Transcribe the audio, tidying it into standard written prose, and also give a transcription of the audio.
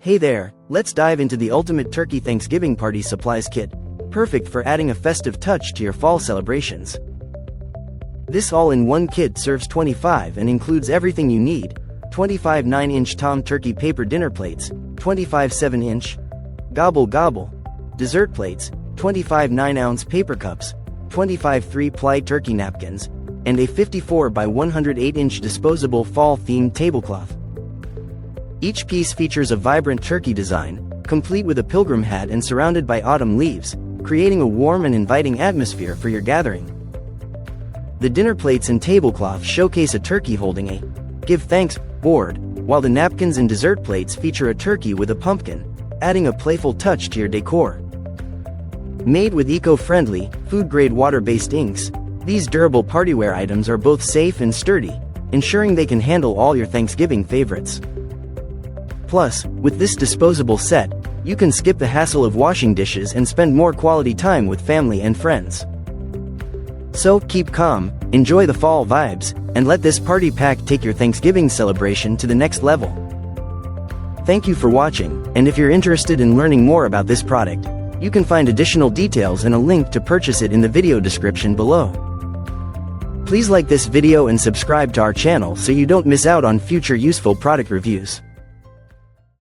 Hey there, let's dive into the ultimate turkey Thanksgiving party supplies kit, perfect for adding a festive touch to your fall celebrations. This all-in-one kit serves 25 and includes everything you need: 25 9-inch Tom turkey paper dinner plates, 25 7-inch gobble gobble dessert plates, 25 9-ounce paper cups, 25 3-ply turkey napkins, and a 54 by 108-inch disposable fall-themed tablecloth. Each piece features a vibrant turkey design, complete with a pilgrim hat and surrounded by autumn leaves, creating a warm and inviting atmosphere for your gathering. The dinner plates and tablecloth showcase a turkey holding a "Give Thanks" board, while the napkins and dessert plates feature a turkey with a pumpkin, adding a playful touch to your decor. Made with eco-friendly, food-grade water-based inks, these durable partyware items are both safe and sturdy, ensuring they can handle all your Thanksgiving favorites. Plus, with this disposable set, you can skip the hassle of washing dishes and spend more quality time with family and friends. So, keep calm, enjoy the fall vibes, and let this party pack take your Thanksgiving celebration to the next level. Thank you for watching, and if you're interested in learning more about this product, you can find additional details and a link to purchase it in the video description below. Please like this video and subscribe to our channel so you don't miss out on future useful product reviews.